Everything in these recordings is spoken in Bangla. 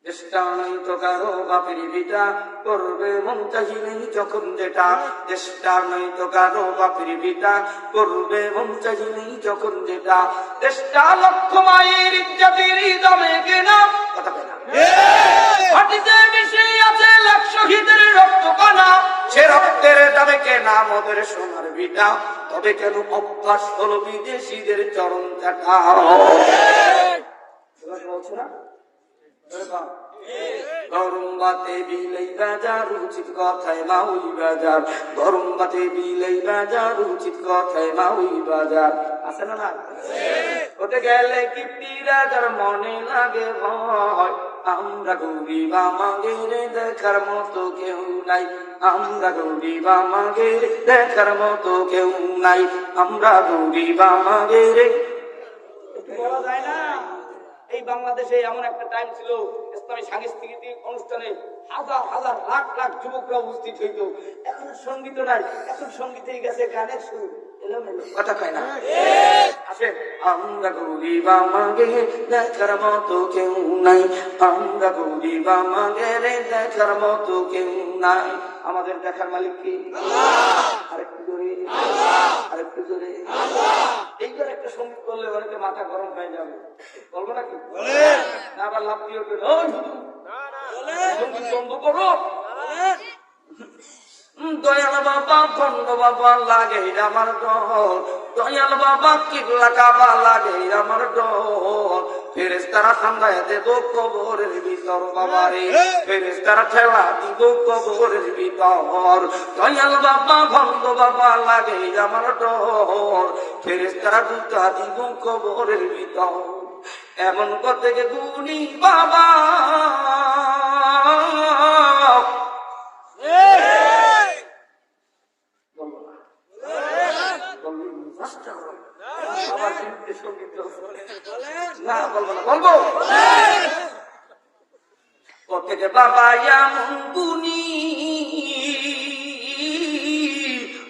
চেষ্টা নাই তো কারো বাপের বিটা করবে মন চাহিলেই যখন যেটা, চেষ্টা নাই তো কারো বাপের বিটা করবে মন চাহিলেই যখন যেটা, চেষ্টা লক্ষ মায়ের ইজ্জতের দামে কেনা, কথা বলে না মাটিতে মিশে আছে লাখ শহীদের রক্ত কানা, সে রক্তের দামে কেনা মোদের সোনার বিটা, তবে কেন অভ্যাস হলো বিদেশিদের চরণ চাটা। বলছো না গরম বাতে বিলেই বাজার উচিত কথায় মাউই বাজার, গরম বাতে বিলেই বাজার উচিত কথায় মাউই বাজার, আছে না না? ওতে গেলে কিপ্তি রাজার মনে লাগে ভয়, আমরা গরিব আমাদের দেখার মতো কেউ নাই, আমরা গরিব আমাদের দেখার মতো কেউ নাই, আমরা গরিব আমাদের। বলা যায় না এই বাংলাদেশে এমন একটা টাইম ছিল ইসলামী সাংস্কৃতিক অনুষ্ঠানে হাজার হাজার লাখ লাখ যুবকরা উপস্থিত হইত, এখন সঙ্গীত নাই, এখন সঙ্গীতে গেছে গানের সুর, কথা কয় না আসে। আমরা গরিব আমাদের দেখার মতো কেউ নাই, আমরা গরিব আমাদের দেখার মতো কেউ নাই, আমাদের দেখার মালিক কি? আরেকটু জোরে, আরেকটু জোরে। এইবার একটা সঙ্গীত করলে অনেকে মাথা গরম হয়ে যাবে, বলবো নাকি? না আবার লাভ দিয়ে উঠবে সঙ্গীত বন্ধ করো। দয়াল বাবা খন্ড বাবা লাগে আমার ডর, দয়াল বাবা কিবলা কাবা লাগে আমার ডর, ফেরেশতারা ঠান্ডায় দেব কবরের ভিতর বাবারে, ফেরেশতারা ঠেলা দিব কবরের ভিতর, দয়াল বাবা খন্ড বাবা লাগে আমার ডর, ফেরেশতারা দুটা দিব কবরের ভিতর, এমন করতে গুনি বাবা বলবো প্রত্যেকে বাবা এমন গুনি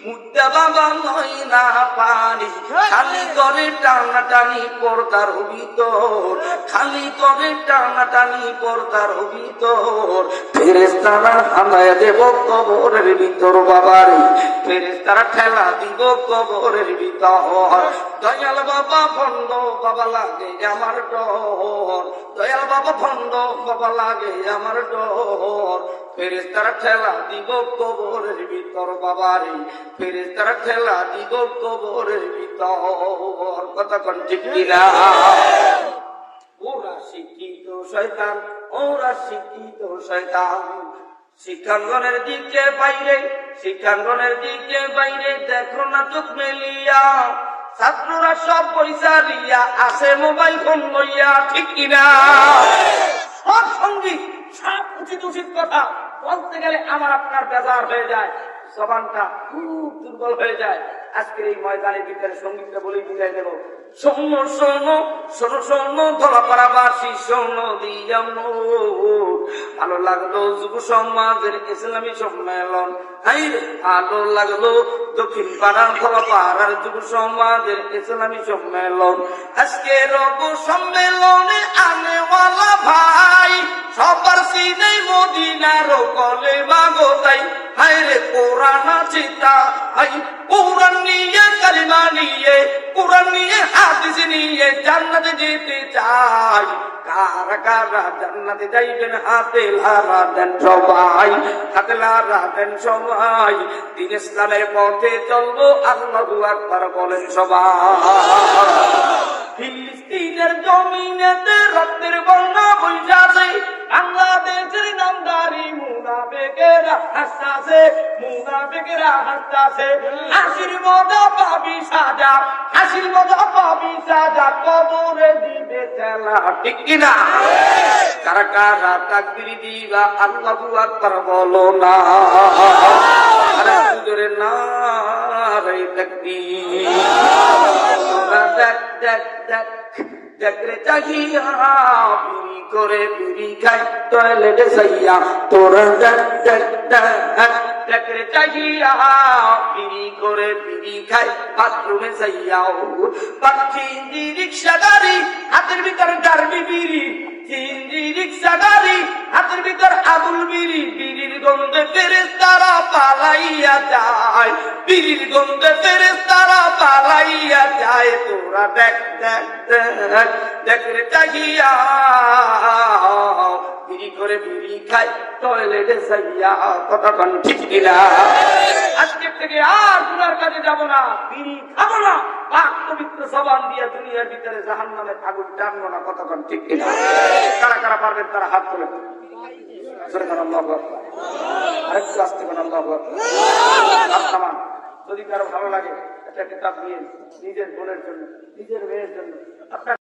মুদ্দা বাবা নয় না পানি, খালি করে টানাটানি পর্দার ভিতর, খালি করে টানাটানি পর্দার ভিতর, ফেরেশতারা হানায় দেব কবরের ভিতর বাবারে, ফেরেশতারা ঠেলা দিব কবরের ভিতর, দয়াল বাবা ভণ্ড বাবা লাগে আমার ডর, দয়াল বাবা ভণ্ড বাবা লাগে আমার ডর, ফেরেশতারা ঠেলা দিব কবরের ভিতর বাবারে, ফেরেশতারা ঠেলা দিব কবরের ভিতর, কথা কোন ঠিক কিনা? ওরা শিক্ষিত শয়তান, ওরা শিক্ষিত শয়তান, শিক্ষাঙ্গনের দিকে বাইরে, শিক্ষাঙ্গনের দিকে বাইরে দেখো না চোখ মেলিয়া, ছাত্ররা সব পয়সা দিয়া আসে মোবাইল ফোন লইয়া, ঠিক কিনা? সব সঙ্গীত, সব উচিত উচিত কথা বলতে গেলে আমার আপনার বেজার হয়ে যায়, জবানটা খুব দুর্বল হয়ে যায়। আজকের এই ময়দানের ভিতরে সঙ্গীতটা বলেই বিদায় দেব। শোনো শোনো শোনো শোনো ধলাপাড়াবাসী শোনো দিয়া ভালো লাগলো যুব সমাজের ইসলামী সম্মেলন, ভালো লাগলো দক্ষিণ পাড়ার ধলাপাড়ার যুব সমাজের ইসলামী সম্মেলন, আজকে রব সম্মেলনে আনেওয়ালা ভাই সবার সিনে মদিনার কলে বাগোতাই, হায়রে কোরআন চিতা হাই, কোরআন নিয়ে কালিমা নিয়ে, কোরআন নিয়ে হাদিস নিয়ে জান্নাতে যেতে চাই, কারা কারা জান্নাতে যাইবেন হাতে লারা দেন সবাই, হাতে লারা দেন সবাই, দিন ইসলামের পথে চলবো আল্লাহু আকবার বলেন সবাই। ফিলিস্তিনের জমিনেতে রক্তের বন্যা বইছে, বাংলাদেশের নামদারি মুনাফিকেরা হাসতাছে, মুনাফিকেরা হাসতাছে, হাসির মজা পাবি সাজা, হাসির মজা পাবি সাজা, কবরে দিবে চেলা, ঠিক কিনা? কারা কারা তাকবীর দিবা আল্লাহু আকবার বলো না, আরে জোরে নারে তাকবীর, দেখ দেখ দেখ দেখরে চাহিয়া বিড়ি করে বিড়ি খাই টয়লেটে যাইয়া, তোরা দেখ দেখ দেখ দেখরে চাহিয়া বিড়ি করে বিড়ি খাই বাথরুমে যাইয়াও, পাচ্ছি রিক্সা গাড়ি হাতের ভিতরে ডারবি বিড়ি, চিংড়ি রিক্সা সিগারি, হাতের ভিতর আবুল বিড়ি, বিড়ির গন্ধে ফেরেশতারা পালাইয়া যায়, বিড়ির গন্ধে ফেরেশতারা পালাইয়া যায়। তোরা দেখ দেখ দেখ দেখ রে চাহিয়া, বিড়ি করে বিড়ি খায় টয়লেটে যাইয়া। কতক্ষণ ঠিক কিনা? আজকের থেকে আর গুনার কাজে যাব না, বিড়ি খাবো না, পাক পবিত্র জবান দিয়ে দুনিয়ার ভিতরে জাহান্নামের আগুন টানবো না। কতক্ষণ ঠিক কিনা? কারা কারা পারবেন তারা হাত তুলে আরেকটু আসতে পারেন। আল্লাহু আকবার। যদি কারো ভালো লাগে একটা কিতাব নিয়ে নিজের বোনের জন্য, নিজের মেয়ের জন্য, আপনার